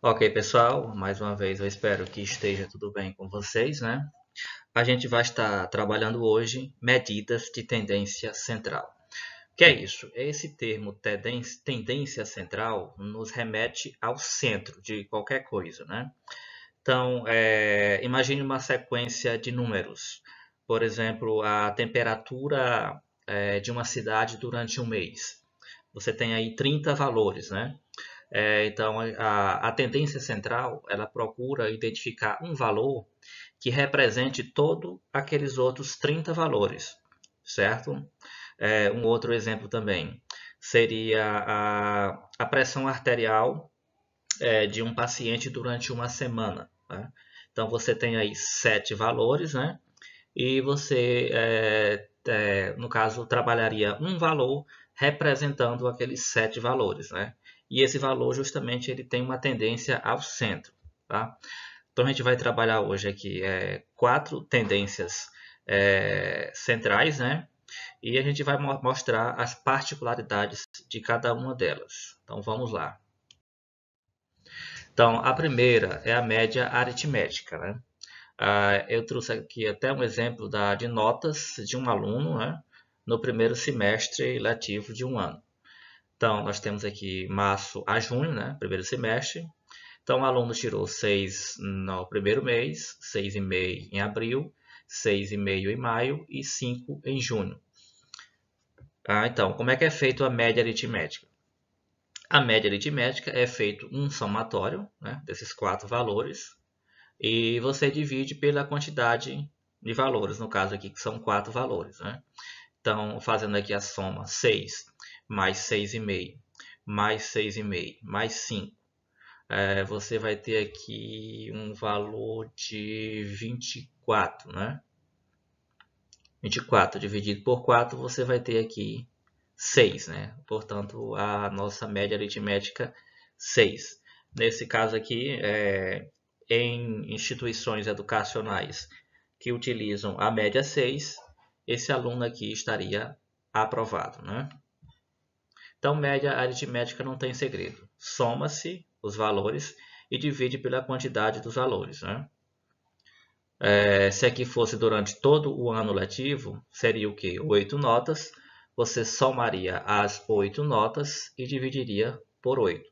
Ok, pessoal, mais uma vez eu espero que esteja tudo bem com vocês, né? A gente vai estar trabalhando hoje medidas de tendência central. O que é isso? Esse termo tendência central nos remete ao centro de qualquer coisa, né? Então, imagine uma sequência de números. Por exemplo, a temperatura de uma cidade durante um mês. Você tem aí 30 valores, né? Então, a tendência central, ela procura identificar um valor que represente todos aqueles outros 30 valores, certo? Um outro exemplo também seria a pressão arterial de um paciente durante uma semana. Né? Então, você tem aí 7 valores, né? E você, no caso, trabalharia um valor representando aqueles 7 valores, né? E esse valor, justamente, ele tem uma tendência ao centro, tá? Então, a gente vai trabalhar hoje aqui 4 tendências centrais, né? E a gente vai mostrar as particularidades de cada uma delas. Então, vamos lá. Então, a primeira é a média aritmética, né? Eu trouxe aqui até um exemplo de notas de um aluno, né, no primeiro semestre letivo de um ano. Então, nós temos aqui março a junho, né, primeiro semestre. Então, o aluno tirou 6 no primeiro mês, 6,5 em abril, 6,5 em maio e 5 em junho. Então, como é que é feito a média aritmética? A média aritmética é feito um somatório, né, desses 4 valores, e você divide pela quantidade de valores, no caso aqui que são 4 valores, né? Então, fazendo aqui a soma, 6 mais 6,5 mais 6,5 mais 5, você vai ter aqui um valor de 24, né? 24 dividido por 4, você vai ter aqui 6, né? Portanto, a nossa média aritmética, 6. Nesse caso aqui, em instituições educacionais que utilizam a média 6, esse aluno aqui estaria aprovado, né? Então, média aritmética não tem segredo. Soma-se os valores e divide pela quantidade dos valores, né? Se aqui fosse durante todo o ano letivo, seria o quê? 8 notas. Você somaria as 8 notas e dividiria por 8,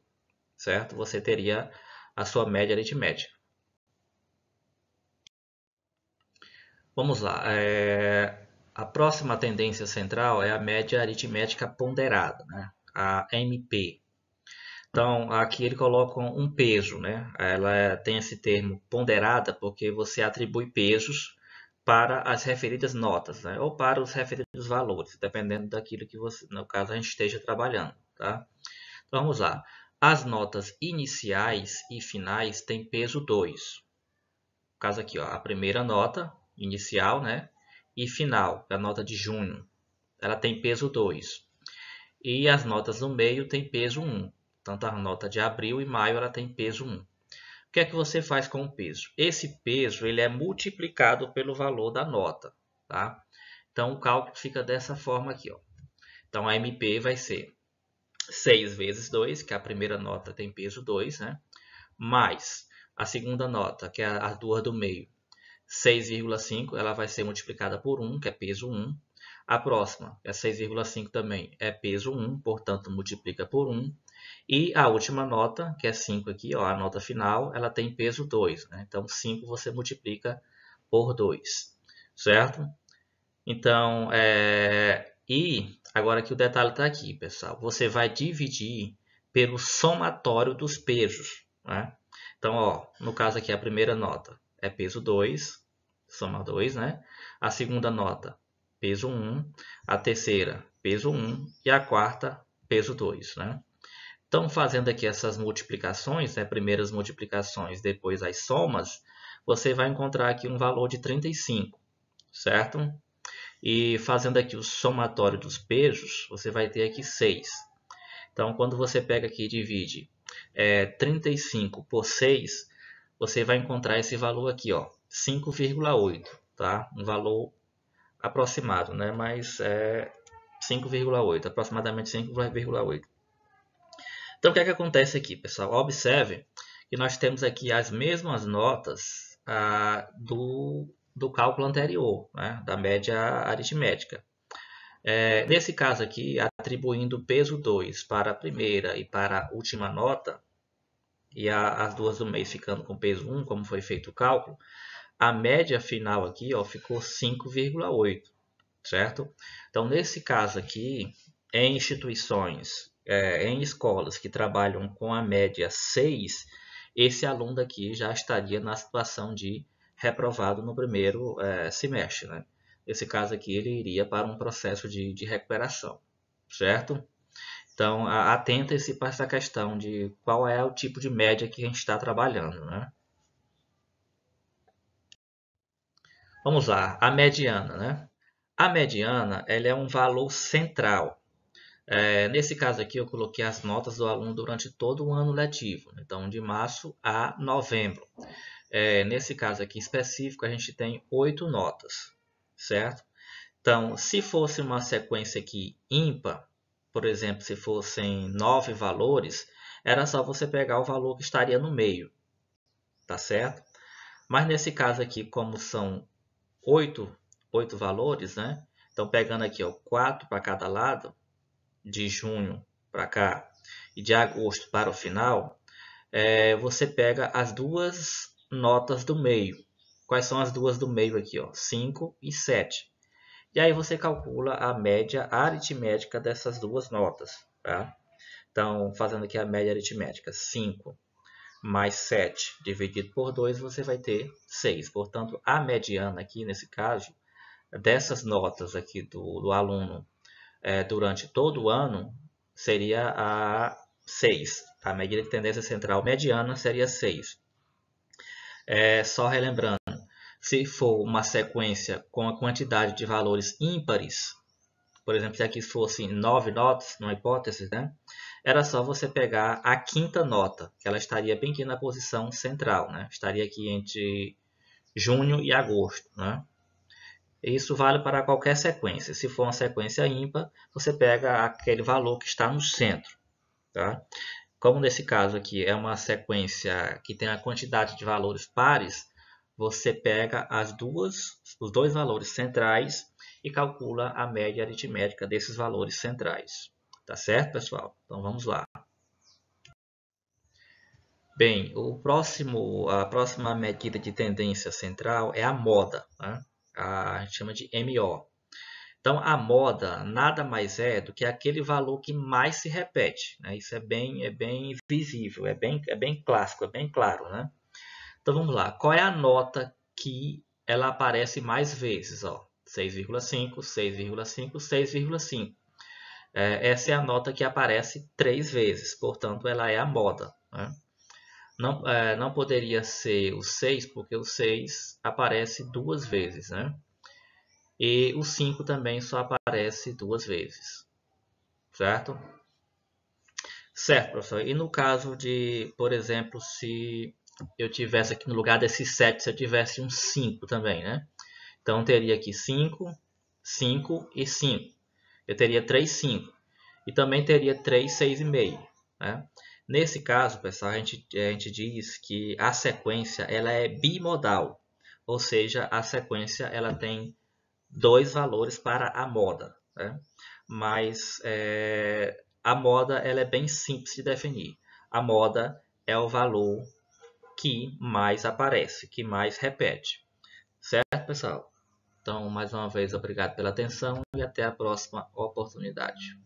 certo? Você teria a sua média aritmética. Vamos lá. A próxima tendência central é a média aritmética ponderada, né? A MP. Então, aqui ele coloca um peso, né? Ela tem esse termo ponderada porque você atribui pesos para as referidas notas, né? Ou para os referidos valores, dependendo daquilo que você, no caso, a gente esteja trabalhando, tá? Então, vamos lá. As notas iniciais e finais têm peso 2. No caso aqui, ó, a primeira nota inicial, né? E final, a nota de junho, ela tem peso 2. E as notas no meio têm peso 1. Tanto a nota de abril e maio ela tem peso 1. O que é que você faz com o peso? Esse peso ele é multiplicado pelo valor da nota, tá? Então o cálculo fica dessa forma aqui, ó. Então a MP vai ser 6 vezes 2, que a primeira nota tem peso 2, né? Mais a segunda nota, que é as duas do meio, 6,5, ela vai ser multiplicada por 1, que é peso 1. A próxima é 6,5 também, é peso 1, portanto multiplica por 1. E a última nota, que é 5 aqui, ó, a nota final, ela tem peso 2, né? Então 5 você multiplica por 2, certo? Então, e agora que o detalhe está aqui, pessoal, você vai dividir pelo somatório dos pesos, né? Então, ó, no caso aqui a primeira nota é peso 2, soma 2, né? A segunda nota, peso 1, a terceira, peso 1 e a quarta, peso 2, né? Então, fazendo aqui essas multiplicações, né, primeiras multiplicações, depois as somas, você vai encontrar aqui um valor de 35, certo? E fazendo aqui o somatório dos pesos, você vai ter aqui 6. Então, quando você pega aqui e divide 35 por 6, você vai encontrar esse valor aqui, ó, 5,8, tá? Um valor aproximado, né? Mas é 5,8, aproximadamente 5,8. Então, o que é que acontece aqui, pessoal? Observe E nós temos aqui as mesmas notas do cálculo anterior, né, da média aritmética. Nesse caso aqui, atribuindo o peso 2 para a primeira e para a última nota, e as duas do mês ficando com peso 1, como foi feito o cálculo, a média final aqui ó, ficou 5,8, certo? Então, nesse caso aqui, em instituições, em escolas que trabalham com a média 6, esse aluno aqui já estaria na situação de reprovado no primeiro semestre, né? Nesse caso aqui, ele iria para um processo de recuperação, certo? Então, atenta-se para essa questão de qual é o tipo de média que a gente está trabalhando, né? Vamos lá, a mediana, né? A mediana, ela é um valor central. Nesse caso aqui, eu coloquei as notas do aluno durante todo o ano letivo, então de março a novembro. Nesse caso aqui específico, a gente tem 8 notas, certo? Então, se fosse uma sequência aqui ímpar, por exemplo, se fossem 9 valores, era só você pegar o valor que estaria no meio, tá certo? Mas nesse caso aqui, como são 8 valores, né? Então, pegando aqui ó, 4 para cada lado, de junho para cá e de agosto para o final, você pega as duas notas do meio. Quais são as duas do meio aqui? Ó? 5 e 7. E aí você calcula a média aritmética dessas duas notas. Tá? Então, fazendo aqui a média aritmética, 5 mais 7 dividido por 2, você vai ter 6. Portanto, a mediana aqui, nesse caso, dessas notas aqui do aluno durante todo o ano, seria a 6. A medida de tendência central mediana seria 6. Só relembrando, se for uma sequência com a quantidade de valores ímpares, por exemplo, se aqui fosse 9 notas, numa hipótese, né? Era só você pegar a quinta nota, que ela estaria bem aqui na posição central, né? Estaria aqui entre junho e agosto, né? Isso vale para qualquer sequência. Se for uma sequência ímpar, você pega aquele valor que está no centro. Tá? Como nesse caso aqui é uma sequência que tem a quantidade de valores pares, você pega os dois valores centrais e calcula a média aritmética desses valores centrais. Tá certo, pessoal? Então vamos lá. Bem, a próxima medida de tendência central é a moda. Né? A gente chama de MO. Então, a moda nada mais é do que aquele valor que mais se repete. Né? Isso é bem visível, é bem clássico, é bem claro. Né? Então, vamos lá. Qual é a nota que ela aparece mais vezes? 6,5, 6,5, 6,5. Essa é a nota que aparece 3 vezes, portanto, ela é a moda. Né? Não poderia ser o 6, porque o 6 aparece 2 vezes. Né? E o 5 também só aparece 2 vezes, certo? Certo, professor. E no caso de, por exemplo, se eu tivesse aqui no lugar desse 7, se eu tivesse um 5 também, né? Então, eu teria aqui 5, 5 e 5. Eu teria 3, 5. E também teria 3, 6,5. Né? Nesse caso, pessoal, a gente diz que a sequência ela é bimodal. Ou seja, a sequência ela tem 2 valores para a moda. Né? Mas a moda ela é bem simples de definir. A moda é o valor que mais aparece, que mais repete. Certo, pessoal? Então, mais uma vez, obrigado pela atenção e até a próxima oportunidade.